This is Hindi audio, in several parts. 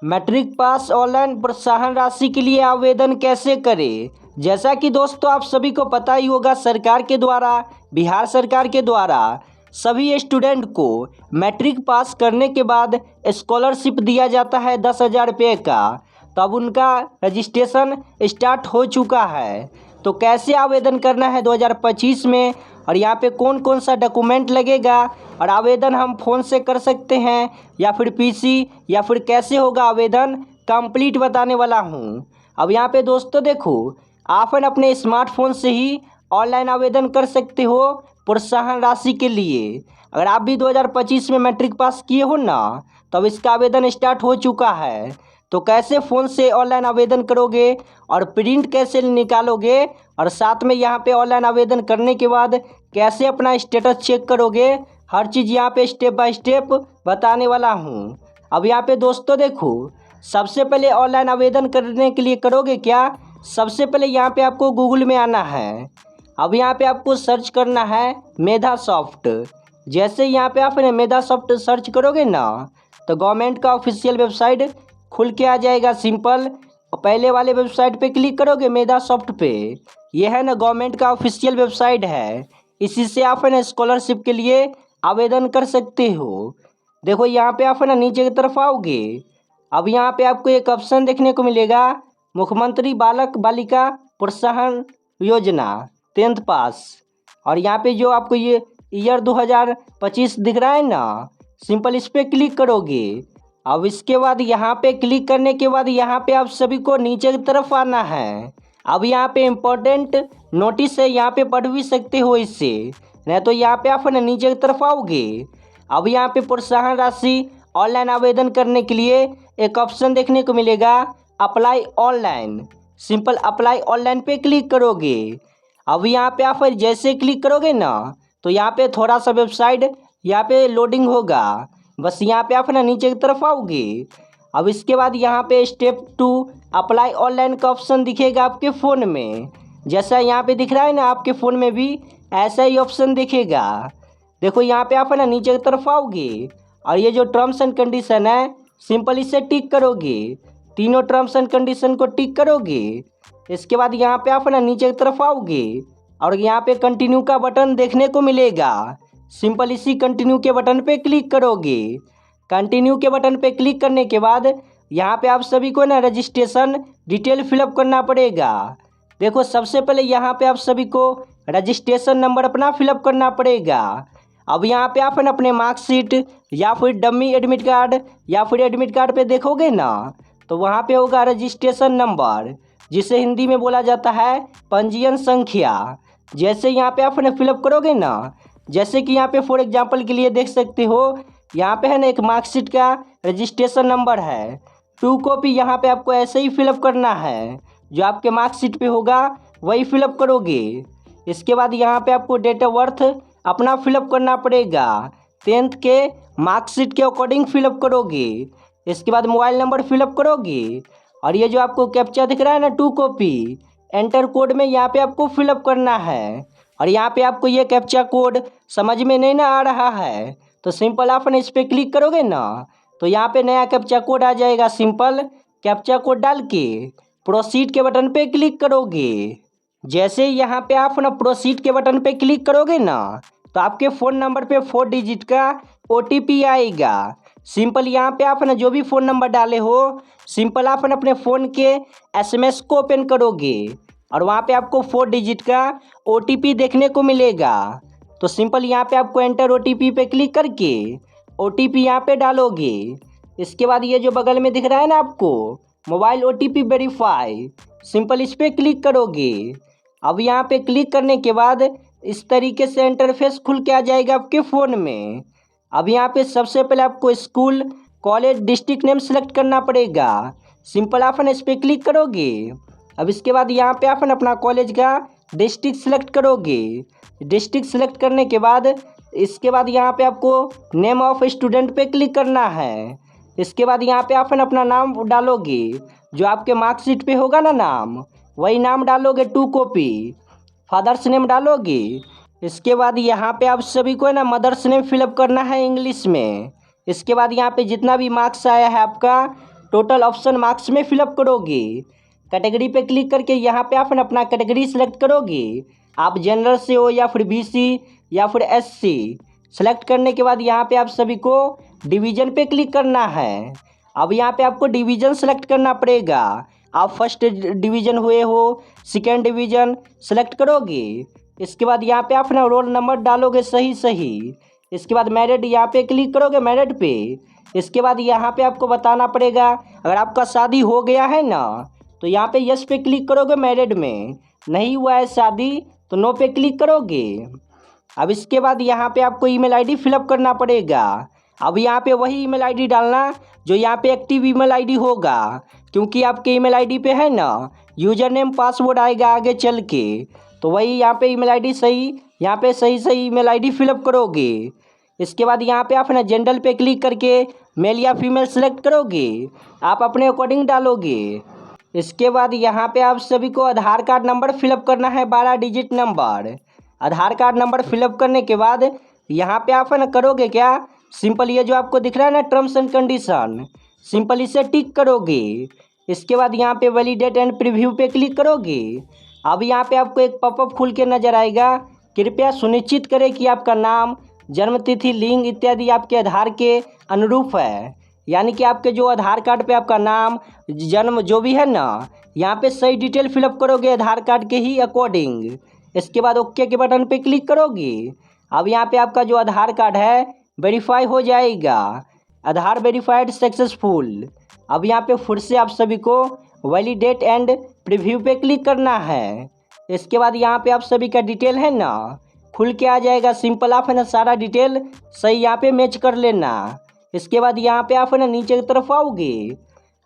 मैट्रिक पास ऑनलाइन प्रोत्साहन राशि के लिए आवेदन कैसे करें। जैसा कि दोस्तों आप सभी को पता ही होगा, सरकार के द्वारा, बिहार सरकार के द्वारा सभी स्टूडेंट को मैट्रिक पास करने के बाद स्कॉलरशिप दिया जाता है 10,000 रुपये का। तो अब उनका रजिस्ट्रेशन स्टार्ट हो चुका है। तो कैसे आवेदन करना है 2025 में, और यहाँ पे कौन कौन सा डॉक्यूमेंट लगेगा, और आवेदन हम फ़ोन से कर सकते हैं या फिर पीसी, या फिर कैसे होगा आवेदन, कंप्लीट बताने वाला हूँ। अब यहाँ पे दोस्तों देखो, आप अपने स्मार्टफोन से ही ऑनलाइन आवेदन कर सकते हो प्रोत्साहन राशि के लिए। अगर आप भी 2025 में मैट्रिक पास किए हो ना, तो अब इसका आवेदन स्टार्ट हो चुका है। तो कैसे फ़ोन से ऑनलाइन आवेदन करोगे और प्रिंट कैसे निकालोगे, और साथ में यहाँ पे ऑनलाइन आवेदन करने के बाद कैसे अपना स्टेटस चेक करोगे, हर चीज़ यहाँ पे स्टेप बाय स्टेप बताने वाला हूँ। अब यहाँ पे दोस्तों देखो, सबसे पहले ऑनलाइन आवेदन करने के लिए करोगे क्या, सबसे पहले यहाँ पे आपको गूगल में आना है। अब यहाँ पे आपको सर्च करना है मेधा सॉफ्ट। जैसे यहाँ पे आप मेधा सॉफ्ट सर्च करोगे ना, तो गवर्नमेंट का ऑफिशियल वेबसाइट खुल के आ जाएगा सिंपल। और पहले वाले वेबसाइट पे क्लिक करोगे मेधा सॉफ्ट पे, यह है ना गवर्नमेंट का ऑफिशियल वेबसाइट है। इसी से आप है ना स्कॉलरशिप के लिए आवेदन कर सकते हो। देखो यहाँ पे आप है ना नीचे की तरफ आओगे। अब यहाँ पे आपको एक ऑप्शन देखने को मिलेगा, मुख्यमंत्री बालक बालिका प्रोत्साहन योजना 10th पास। और यहाँ पे जो आपको ये ईयर 2025 दिख रहा है ना, सिंपल इस पर क्लिक करोगे। अब इसके बाद यहाँ पे क्लिक करने के बाद यहाँ पे आप सभी को नीचे की तरफ आना है। अब यहाँ पे इम्पोर्टेंट नोटिस है, यहाँ पे पढ़ भी सकते हो इससे, नहीं तो यहाँ पे आप है ना नीचे की तरफ आओगे। अब यहाँ पे प्रोत्साहन राशि ऑनलाइन आवेदन करने के लिए एक ऑप्शन देखने को मिलेगा, apply online. Simple apply online पे क्लिक करोगे। अब यहाँ पे आप जैसे क्लिक करोगे ना, तो यहाँ पे थोड़ा सा वेबसाइट यहाँ पे लोडिंग होगा। बस यहाँ पे आप ना नीचे की तरफ आओगे। अब इसके बाद यहाँ पे स्टेप 2 अप्लाई ऑनलाइन का ऑप्शन दिखेगा आपके फ़ोन में। जैसा यहाँ पे दिख रहा है ना, आपके फ़ोन में भी ऐसा ही ऑप्शन दिखेगा। देखो यहाँ पे आप है ना नीचे की तरफ आओगे, और ये जो टर्म्स एंड कंडीशन है, सिंपल इसे टिक करोगे। तीनों टर्म्स एंड कंडीशन को टिक करोगे। इसके बाद यहाँ पे आप है ना नीचे की तरफ आओगे, और यहाँ पे कंटिन्यू का बटन देखने को मिलेगा। सिंपल इसी कंटिन्यू के बटन पे क्लिक करोगे। कंटिन्यू के बटन पे क्लिक करने के बाद यहाँ पे आप सभी को ना रजिस्ट्रेशन डिटेल फिलअप करना पड़ेगा। देखो सबसे पहले यहाँ पे आप सभी को रजिस्ट्रेशन नंबर अपना फिलअप करना पड़ेगा। अब यहाँ पे आप है ना अपने मार्कशीट या फिर डमी एडमिट कार्ड या फिर एडमिट कार्ड पे देखोगे ना, तो वहाँ पे होगा रजिस्ट्रेशन नंबर, जिसे हिंदी में बोला जाता है पंजीयन संख्या। जैसे यहाँ पे आप है ना फिलअप करोगे ना, जैसे कि यहाँ पे फॉर एग्जांपल के लिए देख सकते हो, यहाँ पे है ना एक मार्कशीट का रजिस्ट्रेशन नंबर है 2 कॉपी। यहाँ पे आपको ऐसे ही फिलअप करना है, जो आपके मार्कशीट पे होगा वही फिलअप करोगे। इसके बाद यहाँ पे आपको डेट ऑफ बर्थ अपना फिलअप करना पड़ेगा, 10th के मार्कशीट के अकॉर्डिंग फिलअप करोगे। इसके बाद मोबाइल नंबर फिलअप करोगे, और ये जो आपको कैप्चा दिख रहा है ना 2 कॉपी, एंटर कोड में यहाँ पे आपको फिलअप करना है। और यहाँ पे आपको ये कैप्चा कोड समझ में नहीं ना आ रहा है, तो सिंपल आप इस पर क्लिक करोगे ना, तो यहाँ पे नया कैप्चा कोड आ जाएगा। सिंपल कैप्चा कोड डाल के प्रोसीड के बटन पे क्लिक करोगे। जैसे यहाँ पे आप ना प्रोसीड के बटन पे क्लिक करोगे ना, तो आपके फ़ोन नंबर पे 4 डिजिट का OTP आएगा। सिंपल यहाँ पे आप ना जो भी फ़ोन नंबर डाले हो, सिंपल आप ना अपने फ़ोन के SMS को ओपन करोगे, और वहाँ पे आपको 4 डिजिट का OTP देखने को मिलेगा। तो सिंपल यहाँ पे आपको एंटर OTP पे क्लिक करके OTP यहाँ पे डालोगे। इसके बाद ये जो बगल में दिख रहा है ना आपको मोबाइल OTP वेरीफाई, सिंपल इस पर क्लिक करोगे। अब यहाँ पे क्लिक करने के बाद इस तरीके से इंटरफेस खुल के आ जाएगा आपके फ़ोन में। अब यहाँ पे सबसे पहले आपको school college district name select करना पड़ेगा। सिंपल आप इस पर क्लिक करोगे। अब इसके बाद यहाँ पे आप अपना कॉलेज का डिस्ट्रिक्ट सेलेक्ट करोगे। डिस्ट्रिक्ट सेलेक्ट करने के बाद इसके बाद यहाँ पे आपको नेम ऑफ स्टूडेंट पे क्लिक करना है। इसके बाद यहाँ पे आप अपना नाम डालोगे, जो आपके मार्कशीट पे होगा ना नाम, वही नाम डालोगे 2 कॉपी। फादर्स नेम डालोगे। इसके बाद यहाँ पे आप सभी को है ना मदर्स नेम फिलअप करना है इंग्लिश में। इसके बाद यहाँ पे जितना भी मार्क्स आया है आपका टोटल ऑप्शन मार्क्स में फिलअप करोगे। कैटेगरी पे क्लिक करके यहाँ पे आप अपना कैटेगरी सेलेक्ट करोगे। आप जनरल से हो या फिर बीसी या फिर एससी। सेलेक्ट करने के बाद यहाँ पे आप सभी को डिवीज़न पे क्लिक करना है। अब यहाँ पे आपको डिवीज़न सेलेक्ट करना पड़ेगा। आप फर्स्ट डिवीज़न हुए हो, सेकेंड डिवीज़न सेलेक्ट करोगे। इसके बाद यहाँ पे आप अपना रोल नंबर डालोगे सही। इसके बाद मैरिड यहाँ पे क्लिक करोगे, मैरिड पे। इसके बाद यहाँ पे आपको बताना पड़ेगा, अगर आपका शादी हो गया है ना तो यहाँ पे यस पे क्लिक करोगे मैरिड में, नहीं हुआ है शादी तो नो पे क्लिक करोगे। अब इसके बाद यहाँ पे आपको ईमेल आईडी फिलअप करना पड़ेगा। अब यहाँ पे वही ईमेल आईडी डालना जो यहाँ पे एक्टिव ईमेल आईडी होगा, क्योंकि आपके ईमेल आईडी पे है ना यूजर नेम पासवर्ड आएगा आगे चल के, तो वही यहाँ पे ईमेल आईडी सही, यहाँ पे सही ईमेल आईडी फिलअप करोगे। इसके बाद यहाँ पे आप ना जेंडर पे क्लिक करके मेल या फीमेल सेलेक्ट करोगे, आप अपने अकॉर्डिंग डालोगे। इसके बाद यहाँ पे आप सभी को आधार कार्ड नंबर फिलअप करना है, 12 डिजिट नंबर। आधार कार्ड नंबर फिलअप करने के बाद यहाँ पे आप ना करोगे क्या, सिंपल ये जो आपको दिख रहा है ना टर्म्स एंड कंडीशन, सिंपल इसे टिक करोगे। इसके बाद यहाँ पे वैलिडेट एंड प्रीव्यू पे क्लिक करोगे। अब यहाँ पे आपको एक पॉपअप खुल के नजर आएगा, कृपया सुनिश्चित करें कि आपका नाम, जन्म तिथि, लिंग इत्यादि आपके आधार के अनुरूप है। यानी कि आपके जो आधार कार्ड पे आपका नाम, जन्म जो भी है ना, यहाँ पे सही डिटेल फिलअप करोगे आधार कार्ड के ही अकॉर्डिंग। इसके बाद ओके के बटन पे क्लिक करोगे। अब यहाँ पे आपका जो आधार कार्ड है वेरीफाई हो जाएगा, आधार वेरीफाइड सक्सेसफुल। अब यहाँ पे फिर से आप सभी को वैलिडेट एंड प्रीव्यू पे क्लिक करना है। इसके बाद यहाँ पे आप सभी का डिटेल है ना खुल के आ जाएगा, सिंपल आप है ना सारा डिटेल सही यहाँ पे मैच कर लेना। इसके बाद यहाँ पे आप है ना नीचे की तरफ आओगे।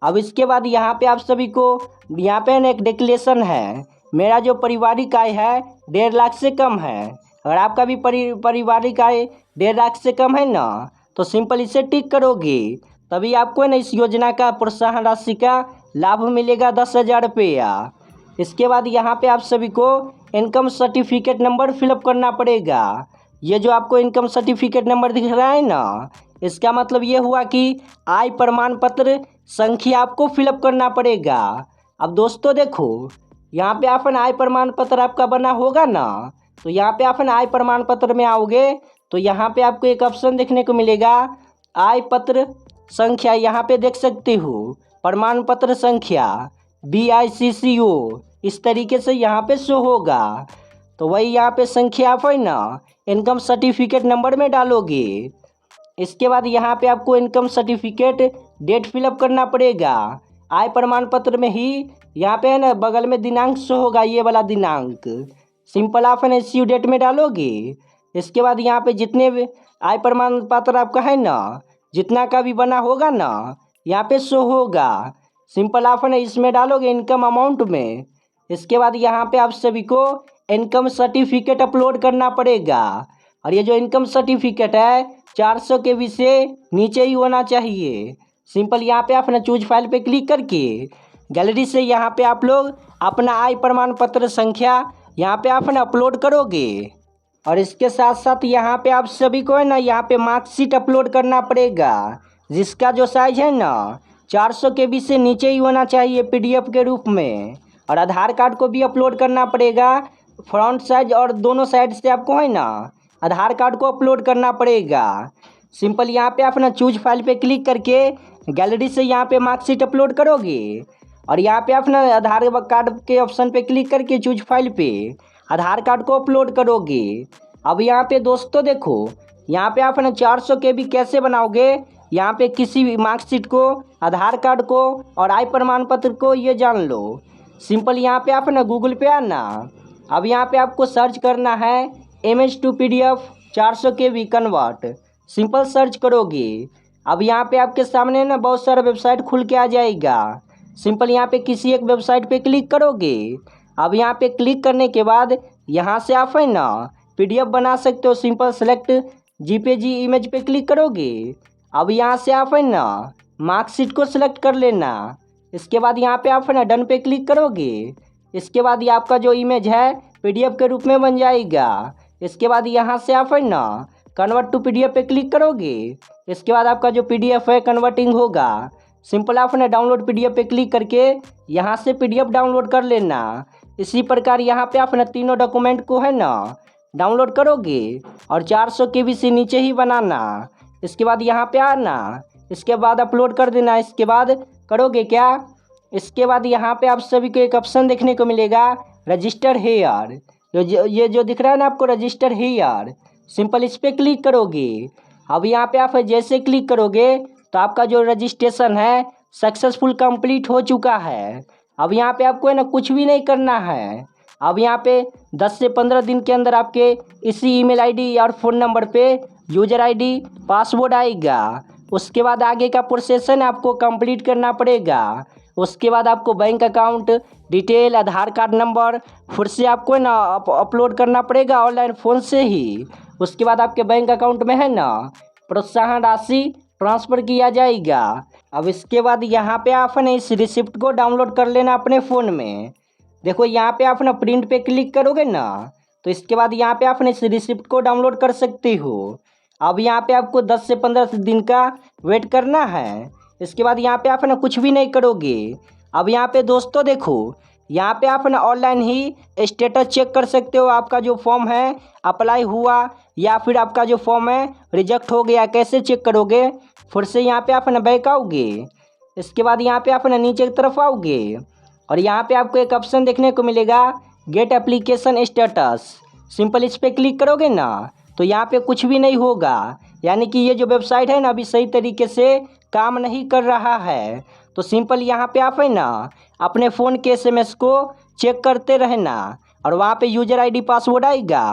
अब इसके बाद यहाँ पे आप सभी को यहाँ पे ना एक डिक्लेरेशन है, मेरा जो पारिवारिक आय है 1.5 लाख से कम है। अगर आपका भी पारिवारिक आय 1.5 लाख से कम है ना तो सिंपल इसे टिक करोगे, तभी आपको ना इस योजना का प्रोत्साहन राशि का लाभ मिलेगा 10,000 रुपया। इसके बाद यहाँ पे आप सभी को इनकम सर्टिफिकेट नंबर फिलअप करना पड़ेगा। ये जो आपको इनकम सर्टिफिकेट नंबर दिख रहा है ना, इसका मतलब ये हुआ कि आय प्रमाण पत्र संख्या आपको फिलअप करना पड़ेगा। अब दोस्तों देखो, यहाँ पे आप आय प्रमाण पत्र आपका बना होगा ना, तो यहाँ पे आप आय प्रमाण पत्र में आओगे तो यहाँ पे आपको एक ऑप्शन देखने को मिलेगा, आय पत्र संख्या। यहाँ पे देख सकते हो प्रमाण पत्र संख्या BICCO, इस तरीके से यहाँ पे शो होगा। तो वही यहाँ पे संख्या आप है ना इनकम सर्टिफिकेट नंबर में डालोगे। इसके बाद यहाँ पे आपको इनकम सर्टिफिकेट डेट फिलअप करना पड़ेगा। आय प्रमाण पत्र में ही यहाँ पे है ना बगल में दिनांक शो होगा, ये वाला दिनांक, सिंपल आप है ना इसी डेट में डालोगे। इसके बाद यहाँ पे जितने भी आय प्रमाण पत्र आपका है ना, जितना का भी बना होगा ना, यहाँ पे शो होगा, सिंपल आप है ना इसमें डालोगे इनकम अमाउंट में। इसके बाद यहाँ पे आप सभी को इनकम सर्टिफिकेट अपलोड करना पड़ेगा, और ये जो इनकम सर्टिफिकेट है 400 KB से नीचे ही होना चाहिए। सिंपल यहाँ पे आप ना चूज फाइल पे क्लिक करके गैलरी से यहाँ पे आप लोग अपना आय प्रमाण पत्र संख्या यहाँ पे आप ना अपलोड करोगे। और इसके साथ साथ यहाँ पे आप सभी को है ना यहाँ पे मार्कशीट अपलोड करना पड़ेगा, जिसका जो साइज है ना 400 KB से नीचे ही होना चाहिए PDF के रूप में। और आधार कार्ड को भी अपलोड करना पड़ेगा, फ्रंट साइज और दोनों साइड से आपको है ना आधार कार्ड को अपलोड करना पड़ेगा। सिंपल यहाँ पे आप ना चूज फाइल पे क्लिक करके गैलरी से यहाँ पे मार्कशीट अपलोड करोगे, और यहाँ पे आप ना आधार कार्ड के ऑप्शन पे क्लिक करके चूज फाइल पे आधार कार्ड को अपलोड करोगे। अब यहाँ पे दोस्तों देखो, यहाँ पे आप ना 400 KB कैसे बनाओगे, यहाँ पे किसी भी मार्कशीट को, आधार कार्ड को और आय प्रमाण पत्र को, ये जान लो। सिंपल यहाँ पे आप ना गूगल पे आना। अब यहाँ पे आपको सर्च करना है Image to PDF 400 KB convert, simple search करोगे। अब यहाँ पे आपके सामने ना बहुत सारा वेबसाइट खुल के आ जाएगा, सिंपल यहाँ पे किसी एक वेबसाइट पे क्लिक करोगे। अब यहाँ पे क्लिक करने के बाद यहाँ से आप है ना PDF बना सकते हो, सिंपल सेलेक्ट JPG इमेज पे क्लिक करोगे। अब यहाँ से आप है ना मार्कशीट को सिलेक्ट कर लेना। इसके बाद यहाँ पे आप है ना डन पे क्लिक करोगे। इसके बाद ये आपका जो इमेज है PDF के रूप में बन जाएगा। इसके बाद यहाँ से आप है ना कन्वर्ट टू PDF पे क्लिक करोगे। इसके बाद आपका जो PDF है कन्वर्टिंग होगा। सिंपल आप ना डाउनलोड पीडीएफ पे क्लिक करके यहाँ से पीडीएफ डाउनलोड कर लेना। इसी प्रकार यहाँ पे आप ना तीनों डॉक्यूमेंट को है ना डाउनलोड करोगे और 400 KB से नीचे ही बनाना। इसके बाद यहाँ पे आना, इसके बाद अपलोड कर देना। इसके बाद करोगे क्या, इसके बाद यहाँ पे आप सभी को एक ऑप्शन देखने को मिलेगा रजिस्टर हेयर। ये जो दिख रहा है ना आपको रजिस्टर हेयर, सिंपल इस पर क्लिक करोगे। अब यहाँ पे आप जैसे क्लिक करोगे तो आपका जो रजिस्ट्रेशन है सक्सेसफुल कंप्लीट हो चुका है। अब यहाँ पे आपको है ना कुछ भी नहीं करना है। अब यहाँ पे 10 से 15 दिन के अंदर आपके इसी ईमेल आईडी और फ़ोन नंबर पे यूज़र आईडी पासवर्ड आएगा। उसके बाद आगे का प्रोसेसन आपको कंप्लीट करना पड़ेगा। उसके बाद आपको बैंक अकाउंट डिटेल, आधार कार्ड नंबर फिर से आपको है ना अपलोड करना पड़ेगा ऑनलाइन फ़ोन से ही। उसके बाद आपके बैंक अकाउंट में है ना प्रोत्साहन राशि ट्रांसफ़र किया जाएगा। अब इसके बाद यहाँ पे आप ना इस रिसिप्ट को डाउनलोड कर लेना अपने फ़ोन में। देखो यहाँ पे आप ना प्रिंट पे क्लिक करोगे ना तो इसके बाद यहाँ पे आप ना इस रिसिप्ट को डाउनलोड कर सकते हो। अब यहाँ पे आपको 10 से 15 दिन का वेट करना है। इसके बाद यहाँ पे आप ना कुछ भी नहीं करोगे। अब यहाँ पे दोस्तों देखो, यहाँ पे आप ना ऑनलाइन ही स्टेटस चेक कर सकते हो, आपका जो फॉर्म है अप्लाई हुआ या फिर आपका जो फॉर्म है रिजेक्ट हो गया। कैसे चेक करोगे, फिर से यहाँ पे आप ना बैक आओगे। इसके बाद यहाँ पे आप ना नीचे की तरफ आओगे और यहाँ पे आपको एक ऑप्शन देखने को मिलेगा गेट एप्लीकेशन स्टेटस। सिंपल इस पर क्लिक करोगे ना तो यहाँ पे कुछ भी नहीं होगा, यानी कि ये जो वेबसाइट है ना अभी सही तरीके से काम नहीं कर रहा है। तो सिंपल यहाँ पे आप है ना अपने फ़ोन के SMS को चेक करते रहना और वहाँ पे यूज़र आईडी पासवर्ड आएगा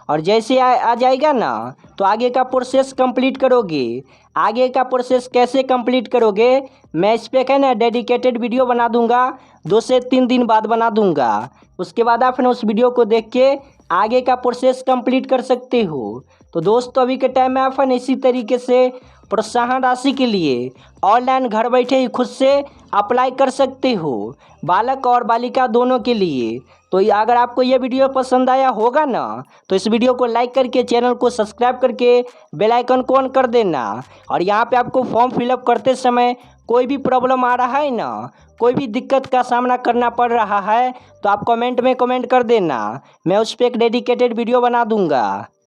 और जैसे आ जाएगा ना तो आगे का प्रोसेस कंप्लीट करोगे। आगे का प्रोसेस कैसे कंप्लीट करोगे, मैं इस पर है ना डेडिकेटेड वीडियो बना दूंगा, 2 से 3 दिन बाद बना दूंगा। उसके बाद आप ना उस वीडियो को देख के आगे का प्रोसेस कंप्लीट कर सकते हो। तो दोस्तों अभी के टाइम में आप ना इसी तरीके से प्रोत्साहन राशि के लिए ऑनलाइन घर बैठे ही खुद से अप्लाई कर सकते हो, बालक और बालिका दोनों के लिए। तो अगर आपको ये वीडियो पसंद आया होगा ना तो इस वीडियो को लाइक करके चैनल को सब्सक्राइब करके बेल आइकन को ऑन कर देना। और यहाँ पे आपको फॉर्म फिलअप करते समय कोई भी प्रॉब्लम आ रहा है ना, कोई भी दिक्कत का सामना करना पड़ रहा है तो आप कमेंट में कमेंट कर देना, मैं उस पर एक डेडिकेटेड वीडियो बना दूंगा।